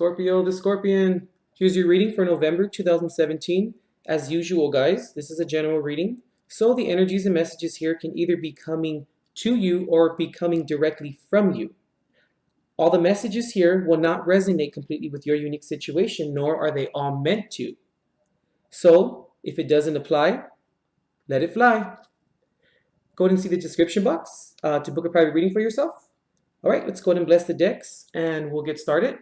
Scorpio, the Scorpion. Here's your reading for November 2017. As usual, guys, this is a general reading. So the energies and messages here can either be coming to you or be coming directly from you. All the messages here will not resonate completely with your unique situation, nor are they all meant to. So if it doesn't apply, let it fly. Go ahead and see the description box to book a private reading for yourself. All right, let's go ahead and bless the decks and we'll get started.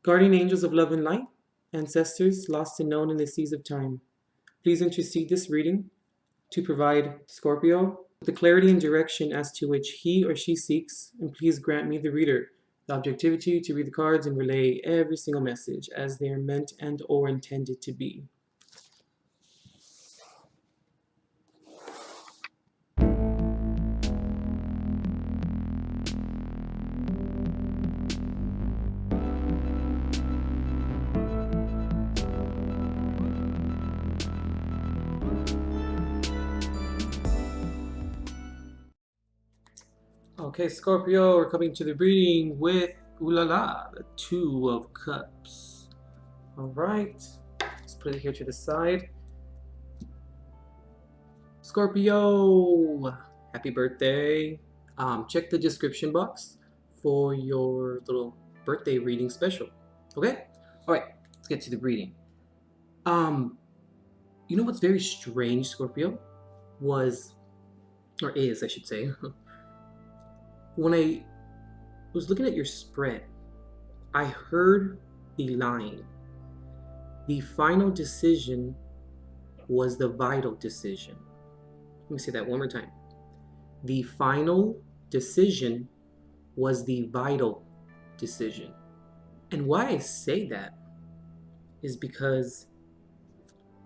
Guardian angels of love and light, ancestors lost and known in the seas of time, please intercede this reading to provide Scorpio the clarity and direction as to which he or she seeks, and please grant me, the reader, the objectivity to read the cards and relay every single message as they are meant and or intended to be. Okay, Scorpio, we're coming to the reading with, ooh la la, the Two of Cups. All right, let's put it here to the side. Scorpio, happy birthday. Check the description box for your little birthday reading special. Okay? All right, let's get to the reading. You know what's very strange, Scorpio, was, or is, I should say, when I was looking at your spread, I heard the line, the final decision was the vital decision. Let me say that one more time. The final decision was the vital decision. And why I say that is because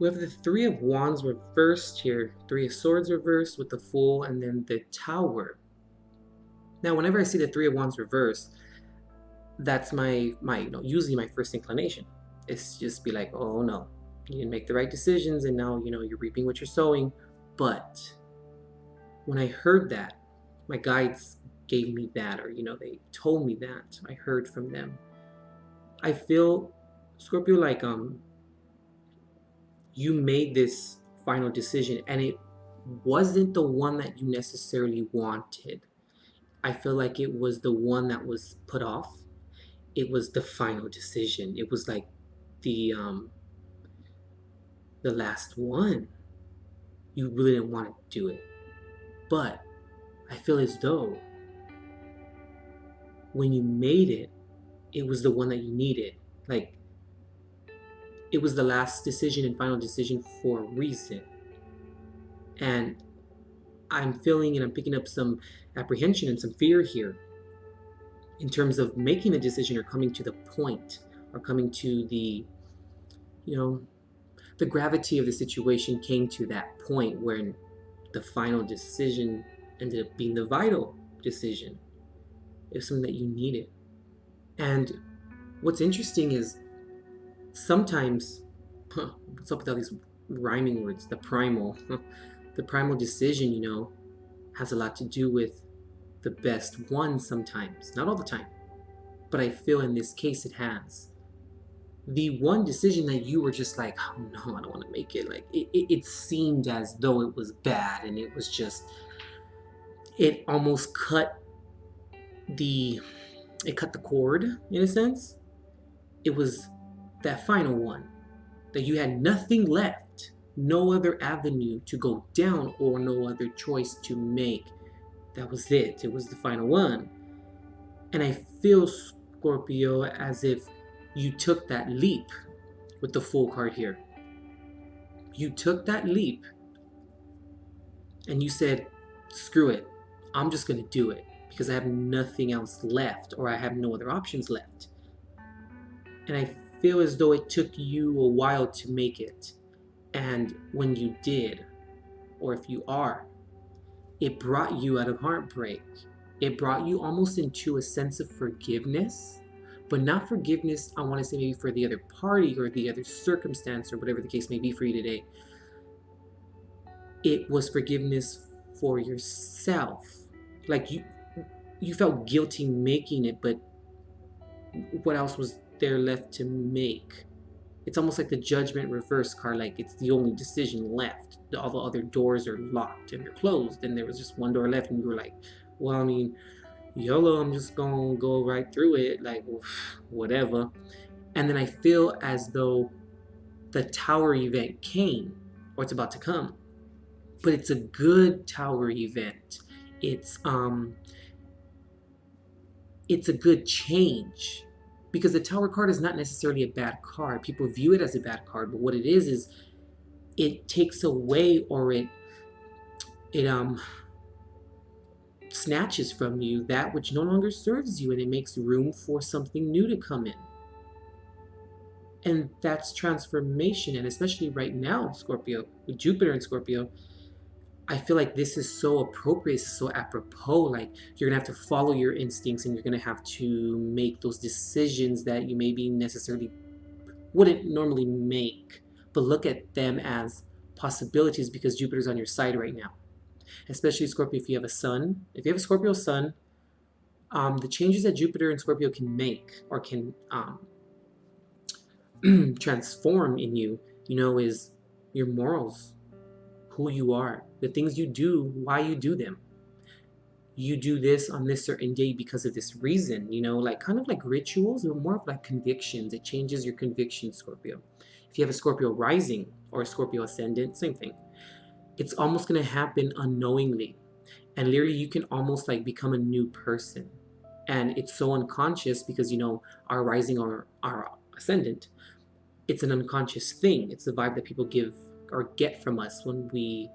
we have the Three of Wands reversed here, Three of Swords reversed with the Fool, and then the Tower. Now, whenever I see the Three of Wands reversed, that's my usually my first inclination. It's just be like, oh no, you didn't make the right decisions, and now you're reaping what you're sowing. But when I heard that, my guides gave me that, or they told me that. I heard from them. I feel, Scorpio, like you made this final decision, and it wasn't the one that you necessarily wanted. I feel like it was the one that was put off. It was the final decision. It was like the last one. You really didn't want to do it. But I feel as though when you made it, it was the one that you needed. Like, it was the last decision and final decision for a reason. And I'm feeling, and I'm picking up some apprehension and some fear here in terms of making the decision, or coming to the point, or coming to the the gravity of the situation came to that point where the final decision ended up being the vital decision. It was something that you needed. And what's interesting is sometimes, what's up with all these rhyming words, the primal decision, has a lot to do with the best one sometimes. Not all the time, but I feel in this case it has. The one decision that you were just like, oh no, I don't want to make it. Like, it seemed as though it was bad, and it was just, it almost cut the cord in a sense. It was that final one that you had nothing left, no other avenue to go down, or no other choice to make. That was it. It was the final one. And I feel, Scorpio, as if you took that leap with the Fool card here. You took that leap and you said, screw it. I'm just going to do it because I have nothing else left, or I have no other options left. And I feel as though it took you a while to make it. And when you did, or if you are, it brought you out of heartbreak. It brought you almost into a sense of forgiveness, but not forgiveness, I want to say, maybe for the other party or the other circumstance or whatever the case may be for you today. It was forgiveness for yourself. Like, you felt guilty making it, but what else was there left to make? It's almost like the judgment reverse card, like it's the only decision left. All the other doors are locked and they're closed, and there was just one door left, and you were like, well, I mean, YOLO, I'm just gonna go right through it, like, whatever. And then I feel as though the tower event came, or it's about to come, but it's a good tower event. It's a good change, because the tower card is not necessarily a bad card. People view it as a bad card, but what it is it takes away, or it snatches from you that which no longer serves you, and it makes room for something new to come in. And that's transformation. And especially right now, Scorpio, with Jupiter in Scorpio, I feel like this is so appropriate, so apropos. Like, you're gonna have to follow your instincts, and you're gonna have to make those decisions that you maybe necessarily wouldn't normally make, but look at them as possibilities, because Jupiter's on your side right now. Especially Scorpio, if you have a sun, if you have a Scorpio sun, the changes that Jupiter and Scorpio can make, or can transform in you, is your morals, who you are, the things you do, why you do them. You do this on this certain day because of this reason, like kind of like rituals, or more of like convictions. It changes your convictions, Scorpio. If you have a Scorpio rising or a Scorpio ascendant, same thing. It's almost going to happen unknowingly. And literally, you can almost like become a new person. And it's so unconscious because, our rising or our ascendant, it's an unconscious thing. It's the vibe that people give or get from us when we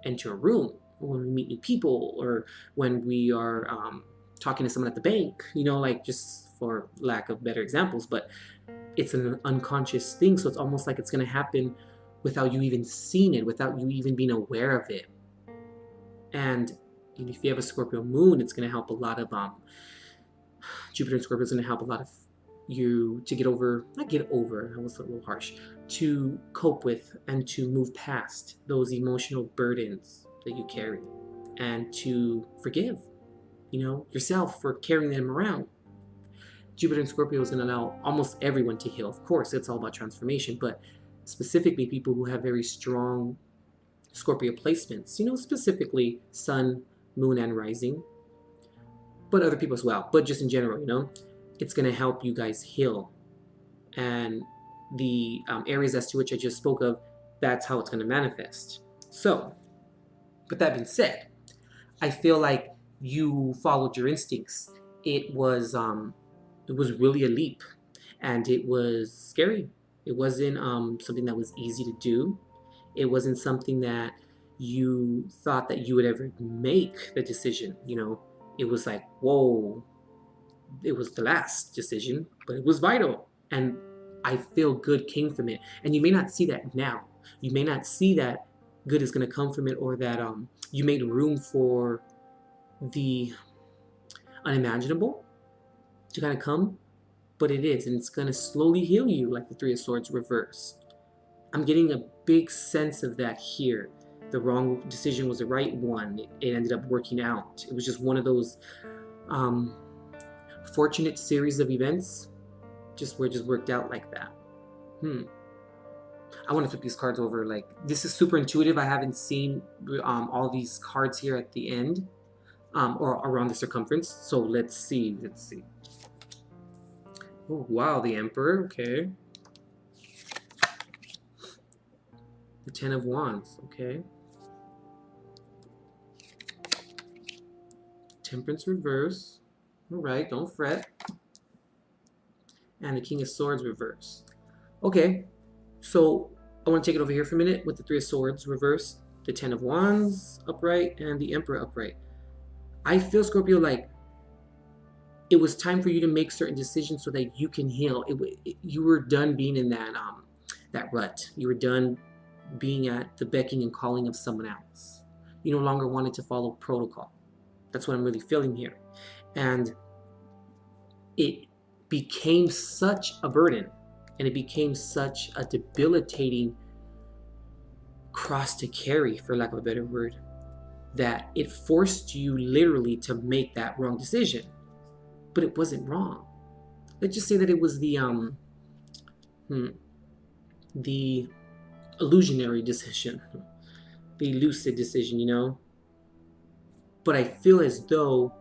enter a room, or when we meet new people, or when we are talking to someone at the bank, like, just for lack of better examples. But it's an unconscious thing. So it's almost like it's going to happen without you even seeing it, without you even being aware of it. And if you have a Scorpio moon, it's going to help a lot of Jupiter and Scorpio is going to help a lot of you to not get over, that was a little harsh, to cope with and to move past those emotional burdens that you carry, and to forgive, yourself for carrying them around. Jupiter and Scorpio is going to allow almost everyone to heal. Of course, it's all about transformation, but specifically people who have very strong Scorpio placements, specifically Sun, Moon, and Rising, but other people as well. But just in general, it's going to help you guys heal. And the areas as to which I just spoke of, that's how it's going to manifest. So, with that being said, I feel like you followed your instincts. It was really a leap, and it was scary. It wasn't something that was easy to do. It wasn't something that you thought that you would ever make the decision. It was like, whoa, it was the last decision, but it was vital. And I feel good came from it. And you may not see that now. You may not see that good is going to come from it, or that you made room for the unimaginable to kind of come, but it is, and it's going to slowly heal you, like the Three of Swords reversed. I'm getting a big sense of that here. The wrong decision was the right one. It ended up working out. It was just one of those fortunate series of events, just worked out like that. I want to flip these cards over. Like, this is super intuitive. I haven't seen all these cards here at the end, or around the circumference. So let's see. Oh, wow, the Emperor. Okay. The Ten of Wands. Okay. Temperance reverse. All right, don't fret. And the King of Swords reverse. Okay, so I want to take it over here for a minute with the Three of Swords reverse, the Ten of Wands upright, and the Emperor upright. I feel, Scorpio, like it was time for you to make certain decisions so that you can heal. You were done being in that rut. You were done being at the becking and calling of someone else. You no longer wanted to follow protocol. That's what I'm really feeling here. And it became such a burden, and it became such a debilitating cross to carry, for lack of a better word, that it forced you literally to make that wrong decision. But it wasn't wrong. Let's just say that it was the illusionary decision, the lucid decision, you know? But I feel as though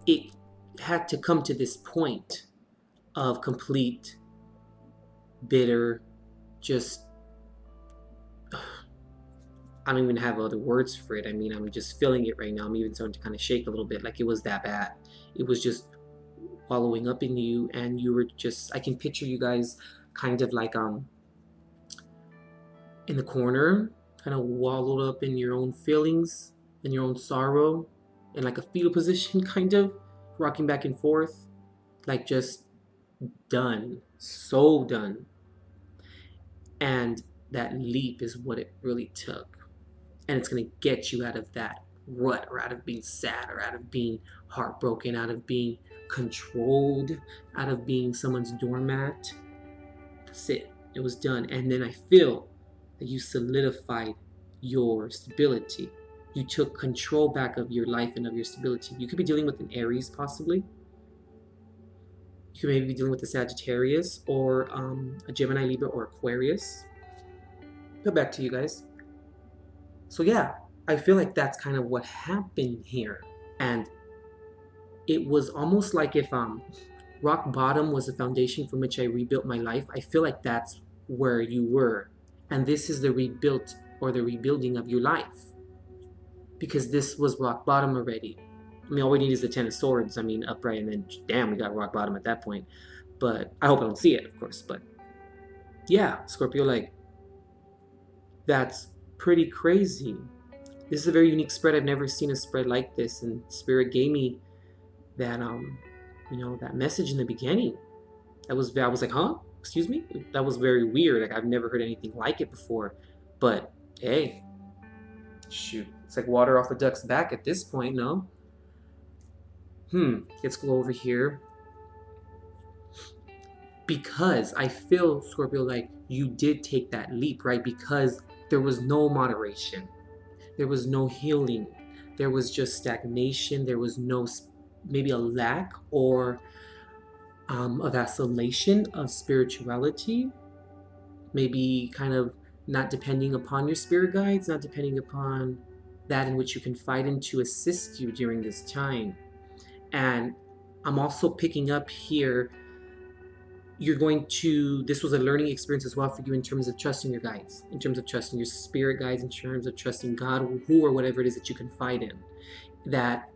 it had to come to this point of complete, bitter, just, I don't even have other words for it. I mean, I'm just feeling it right now. I'm even starting to kind of shake a little bit, like it was that bad. It was just wallowing up in you, and you were just, I can picture you guys kind of like in the corner, kind of wallowed up in your own feelings and your own sorrow, in like a fetal position, kind of rocking back and forth, like just done, so done. And that leap is what it really took, and it's going to get you out of that rut, or out of being sad, or out of being heartbroken, out of being controlled, out of being someone's doormat. That's it. It was done. And then I feel that you solidified your stability. You took control back of your life and of your stability. You could be dealing with an Aries, possibly. You could maybe be dealing with a Sagittarius, or a Gemini, Libra, or Aquarius. Go back to you guys. So yeah, I feel like that's kind of what happened here. And it was almost like if rock bottom was the foundation from which I rebuilt my life. I feel like that's where you were. And this is the rebuilt, or the rebuilding of your life. Because this was rock bottom already. I mean, all we need is the Ten of Swords. I mean, upright, and then damn, we got rock bottom at that point. But I hope I don't see it, of course. But yeah, Scorpio, like, that's pretty crazy. This is a very unique spread. I've never seen a spread like this, and Spirit gave me that that message in the beginning. I was like, huh? Excuse me? That was very weird. Like, I've never heard anything like it before. But hey, shoot, it's like water off the duck's back at this point, no? Let's go over here. Because I feel, Scorpio, like you did take that leap, right? Because there was no moderation. There was no healing. There was just stagnation. There was no, maybe a lack, or a vacillation of spirituality. Maybe kind of not depending upon your spirit guides, not depending upon that in which you confide in to assist you during this time. And I'm also picking up here, this was a learning experience as well for you in terms of trusting your guides, in terms of trusting your spirit guides, in terms of trusting God, who or whatever it is that you confide in. That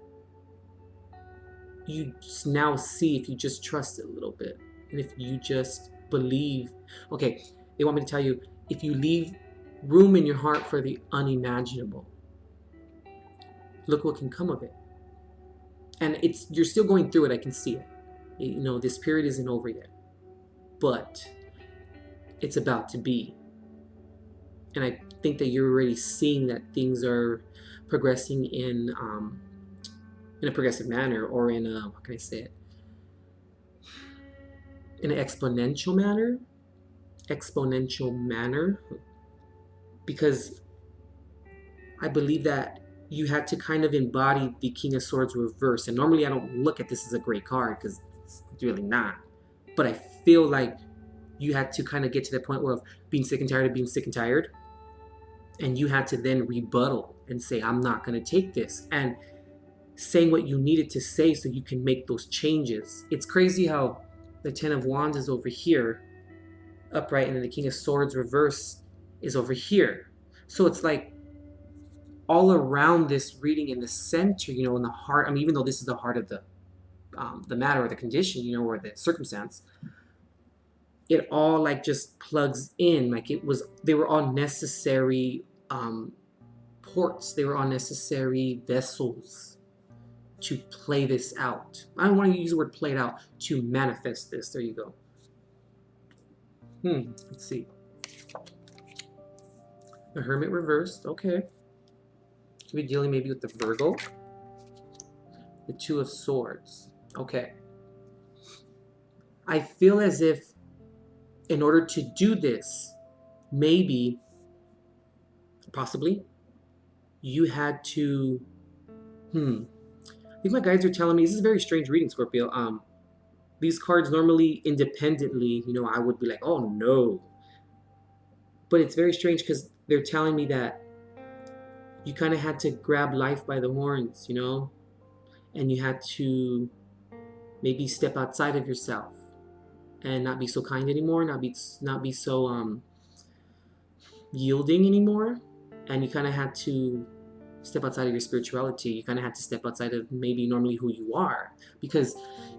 you now see, if you just trust it a little bit, and if you just believe. Okay, they want me to tell you, if you leave room in your heart for the unimaginable, look what can come of it. And you're still going through it. I can see it. This period isn't over yet, but it's about to be. And I think that you're already seeing that things are progressing in a progressive manner, or in a, how can I say it? In an exponential manner. Because I believe that you had to kind of embody the King of Swords reverse. And normally I don't look at this as a great card, because it's really not. But I feel like you had to kind of get to the point where of being sick and tired of being sick and tired. And you had to then rebuttal and say, I'm not going to take this. And saying what you needed to say so you can make those changes. It's crazy how the Ten of Wands is over here, upright, and then the King of Swords reverse is over here. So it's like all around this reading in the center, in the heart. I mean, even though this is the heart of the matter, or the condition, or the circumstance, it all like just plugs in. Like they were all necessary ports. They were all necessary vessels to play this out. I don't want to use the word play it out, to manifest this. There you go. Let's see. The Hermit reversed. Okay. Could be dealing maybe with the Virgo. The Two of Swords. Okay. I feel as if in order to do this, maybe, possibly, you had to, I think my guides are telling me, this is a very strange reading, Scorpio. These cards normally independently, I would be like, oh no. But it's very strange because they're telling me that you kind of had to grab life by the horns, and you had to maybe step outside of yourself and not be so kind anymore, not be so yielding anymore, and you kind of had to step outside of your spirituality. You kind of had to step outside of maybe normally who you are, because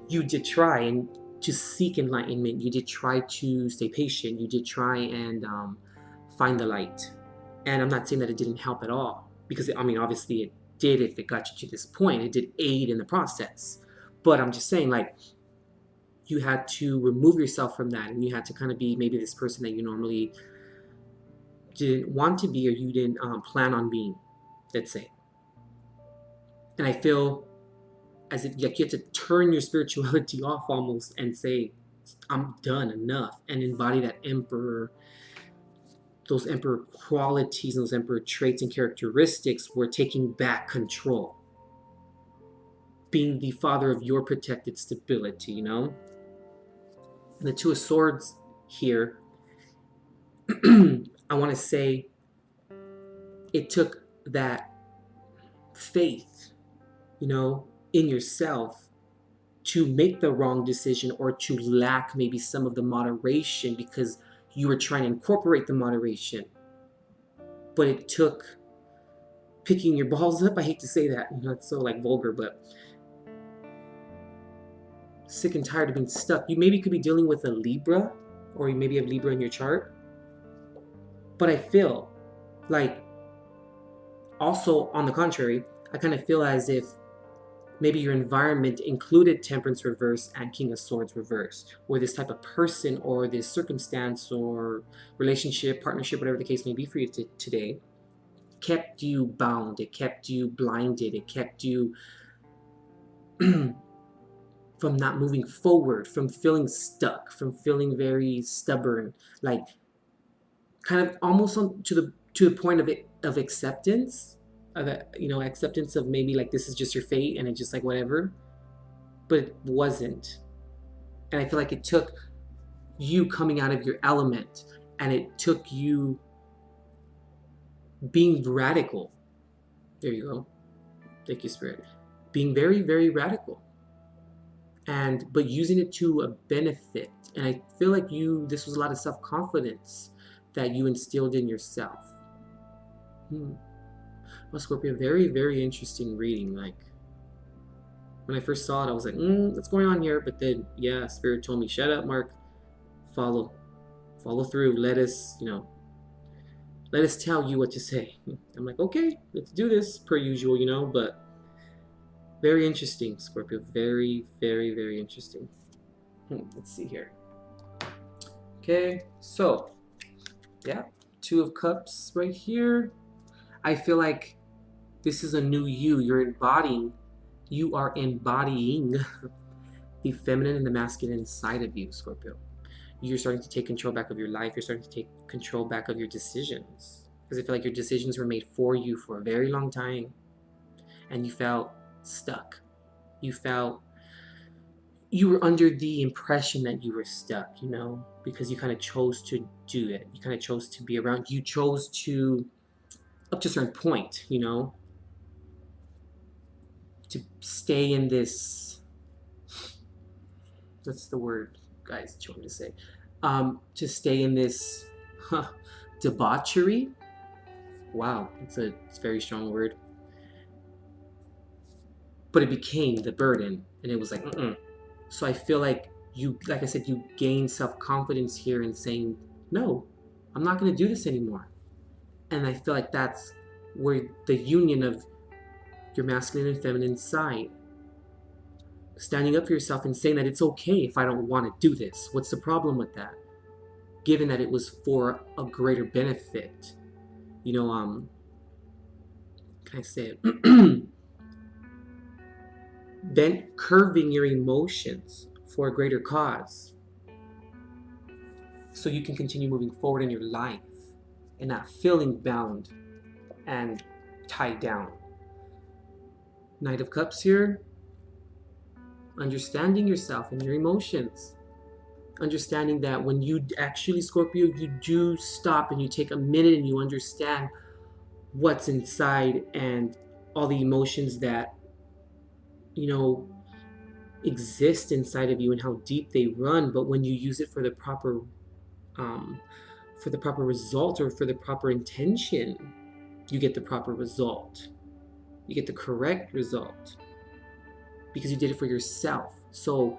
you did try and to seek enlightenment. You did try to stay patient. You did try and find the light. And I'm not saying that it didn't help at all, because obviously it did. If it got you to this point, it did aid in the process. But I'm just saying, like, you had to remove yourself from that, and you had to kind of be maybe this person that you normally didn't want to be, or you didn't plan on being, let's say. And I feel as if like you have to turn your spirituality off almost and say, I'm done, enough, and embody that emperor, those emperor qualities, those emperor traits and characteristics. Were taking back control, being the father of your protected stability, And the Two of Swords here, I want to say it took that faith, in yourself to make the wrong decision, or to lack maybe some of the moderation because you were trying to incorporate the moderation. But it took picking your balls up. I hate to say that, it's so like vulgar, but sick and tired of being stuck. You maybe could be dealing with a Libra, or you maybe have Libra in your chart. But I feel like, also on the contrary, I kind of feel as if maybe your environment included Temperance reverse and King of Swords reverse, where this type of person or this circumstance or relationship, partnership, whatever the case may be for you today, kept you bound. It kept you blinded. It kept you from not moving forward, from feeling stuck, from feeling very stubborn, like kind of almost to the point of acceptance, of acceptance of maybe like this is just your fate and it's just like whatever. But it wasn't. And I feel like it took you coming out of your element, and it took you being radical. There you go. Thank you, Spirit. Being very, very radical. But using it to a benefit. And I feel like this was a lot of self-confidence that you instilled in yourself. Well, Scorpio, very, very interesting reading. Like, when I first saw it, I was like, what's going on here? But then, yeah, Spirit told me, shut up, Mark. Follow through. Let us tell you what to say. I'm like, okay, let's do this per usual, but very interesting, Scorpio. Very, very, very interesting. Let's see here. Okay, so, yeah, Two of Cups right here. I feel like this is a new you. You are embodying the feminine and the masculine inside of you, Scorpio. You're starting to take control back of your life. You're starting to take control back of your decisions. Because I feel like your decisions were made for you for a very long time. And you felt stuck. You were under the impression that you were stuck, because you kind of chose to do it. You kind of chose to be around. You chose to, up to a certain point, to stay in this, that's the word, guys, that you want me to say, to stay in this debauchery. Wow, it's a very strong word. But it became the burden, and it was like, So I feel like like I said, you gain self-confidence here in saying, no, I'm not going to do this anymore. And I feel like that's where the union of your masculine and feminine side, standing up for yourself and saying that it's okay if I don't want to do this. What's the problem with that? Given that it was for a greater benefit. Can I say it? Then curving your emotions for a greater cause, so you can continue moving forward in your life and not feeling bound and tied down. Knight of Cups here. Understanding yourself and your emotions. Understanding that when you actually, Scorpio, you do stop and you take a minute and you understand what's inside and all the emotions that, you know, exist inside of you and how deep they run. But when you use it for the proper result or for the proper intention, you get the proper result. You get the correct result because you did it for yourself. So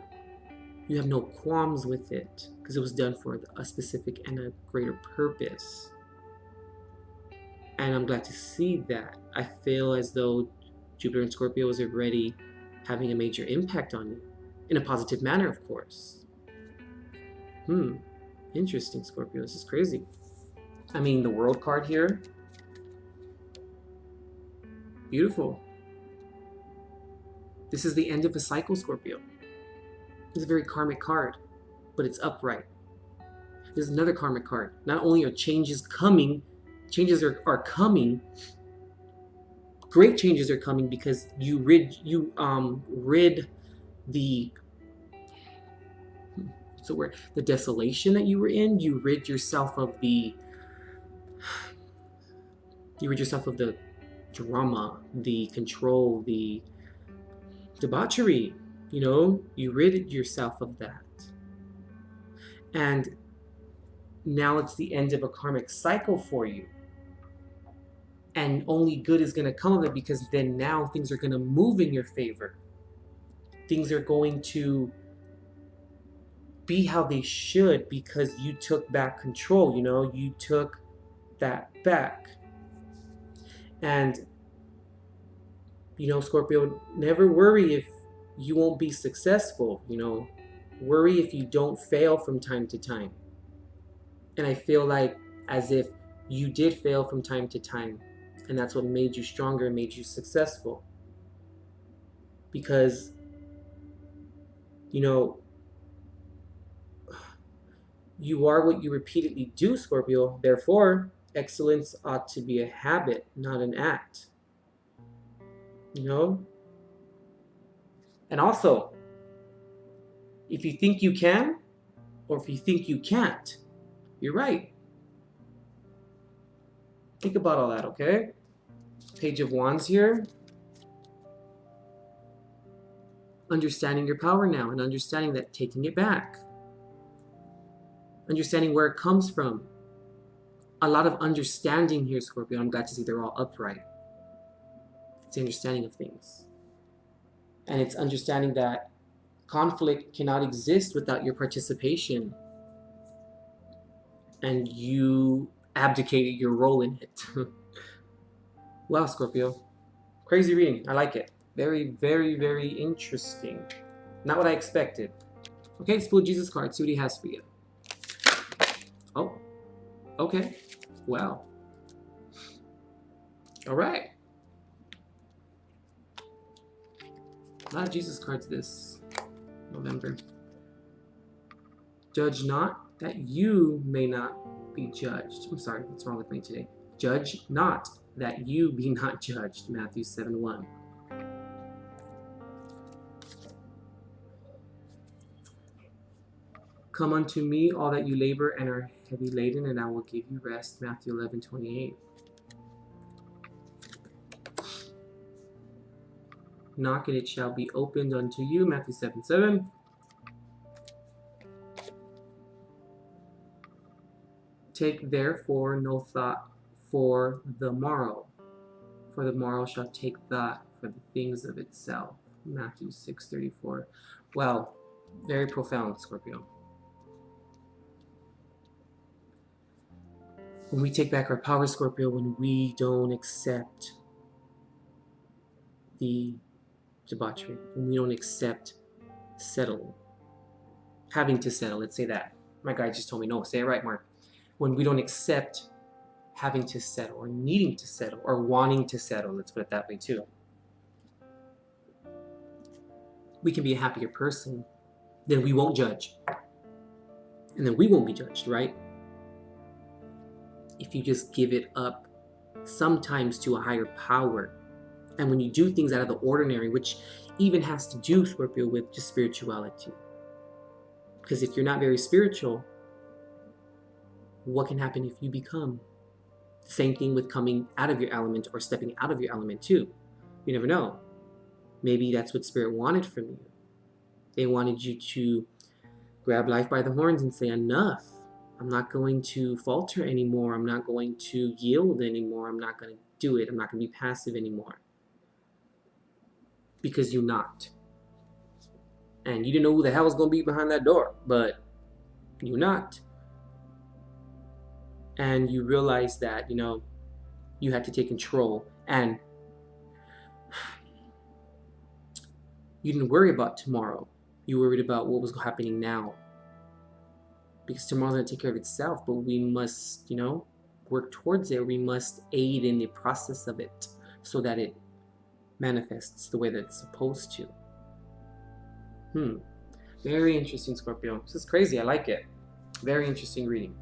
you have no qualms with it because it was done for a specific and a greater purpose. And I'm glad to see that. I feel as though Jupiter and Scorpio is already having a major impact on you. In a positive manner, of course. Interesting, Scorpio. This is crazy. I mean, the World card here. Beautiful. This is the end of a cycle, Scorpio. It's a very karmic card, but it's upright. There's another karmic card. Not only are changes coming, changes are coming. Great changes are coming because you rid the the desolation that you were in. You rid yourself of the drama, the control, the debauchery. You know, you rid yourself of that. And now it's the end of a karmic cycle for you. And only good is going to come of it because then now things are going to move in your favor. Things are going to be how they should because you took back control, you know, you took that back. And, you know, Scorpio, never worry if you won't be successful, you know, worry if you don't fail from time to time. And I feel like as if you did fail from time to time, and that's what made you stronger and made you successful. Because, you know, you are what you repeatedly do, Scorpio. Therefore, excellence ought to be a habit, not an act. You know? And also, if you think you can, or if you think you can't, you're right. Think about all that, okay? Page of Wands here. Understanding your power now and understanding that taking it back. Understanding where it comes from. A lot of understanding here, Scorpio. I'm glad to see they're all upright. It's the understanding of things. And it's understanding that conflict cannot exist without your participation. And you abdicated your role in it. Wow, Scorpio. Crazy reading. I like it. Very, very, very interesting. Not what I expected. Okay, let's pull a Jesus card. See what he has for you. Oh, okay. Wow. All right. A lot of Jesus cards this November. Judge not that you may not be judged. I'm sorry, what's wrong with me today? Judge not that you be not judged. Matthew 7:1. Come unto me, all that you labor and are heavy laden, and I will give you rest. Matthew 11:28. Knock and it shall be opened unto you. Matthew 7:7. Take therefore no thought for the morrow, for the morrow shall take thought for the things of itself. Matthew 6:34. Wow, very profound, Scorpio. When we take back our power, Scorpio, when we don't accept the debauchery, when we don't accept settling, having to settle, let's say that. My guy just told me, no, say it right, Mark. When we don't accept having to settle or needing to settle or wanting to settle, let's put it that way too, we can be a happier person. Then we won't judge. And then we won't be judged, right? If you just give it up sometimes to a higher power. And when you do things out of the ordinary, which even has to do, Scorpio, with just spirituality. Because if you're not very spiritual, what can happen if you become? Same thing with coming out of your element or stepping out of your element too. You never know. Maybe that's what Spirit wanted from you. They wanted you to grab life by the horns and say, enough. I'm not going to falter anymore. I'm not going to yield anymore. I'm not going to do it. I'm not going to be passive anymore. Because you're not. And you didn't know who the hell was going to be behind that door, but you're not. And you realize that, you know, you had to take control, and you didn't worry about tomorrow. You worried about what was happening now. Because tomorrow's going to take care of itself, but we must, you know, work towards it. We must aid in the process of it so that it manifests the way that it's supposed to. Very interesting, Scorpio. This is crazy. I like it. Very interesting reading.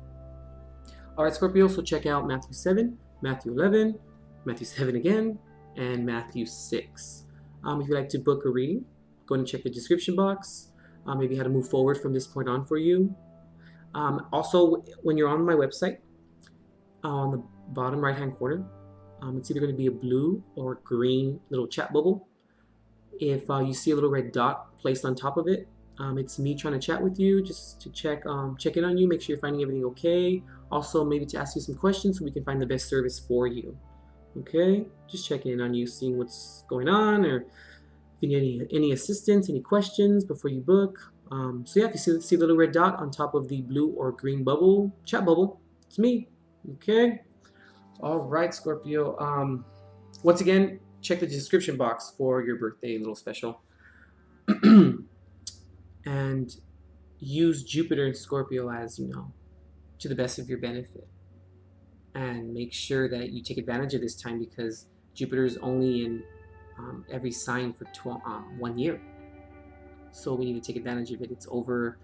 All right, Scorpio, so check out Matthew 7, Matthew 11, Matthew 7 again, and Matthew 6. If you'd like to book a reading, go ahead and check the description box. Maybe how to move forward from this point on for you. Also, when you're on my website, on the bottom right-hand corner, it's either going to be a blue or green little chat bubble. If you see a little red dot placed on top of it, it's me trying to chat with you, just to check in on you, make sure you're finding everything okay. Also, maybe to ask you some questions so we can find the best service for you. Okay? Just checking in on you, seeing what's going on, or if you need any assistance, any questions before you book. So yeah, if you see the little red dot on top of the blue or green bubble, chat bubble, it's me. Okay? All right, Scorpio. Once again, check the description box for your birthday little special. And use Jupiter and Scorpio as, you know, to the best of your benefit. And make sure that you take advantage of this time, because Jupiter is only in every sign for 1 year. So we need to take advantage of it. It's over,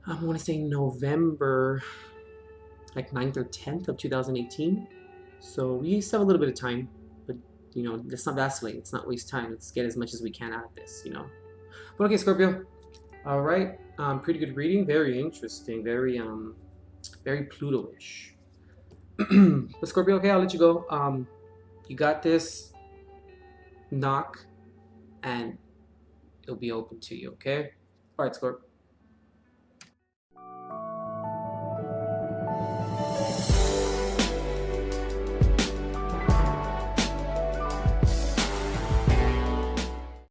I want to say November, like 9th or 10th of 2018. So we still have a little bit of time, but, you know, let's not vacillate. Let's not waste time. Let's get as much as we can out of this, you know. But okay, Scorpio. All right. Pretty good reading. Very interesting. Very Pluto-ish. But Scorpio, okay, I'll let you go. You got this. Knock, and it'll be open to you, okay? All right, Scorpio.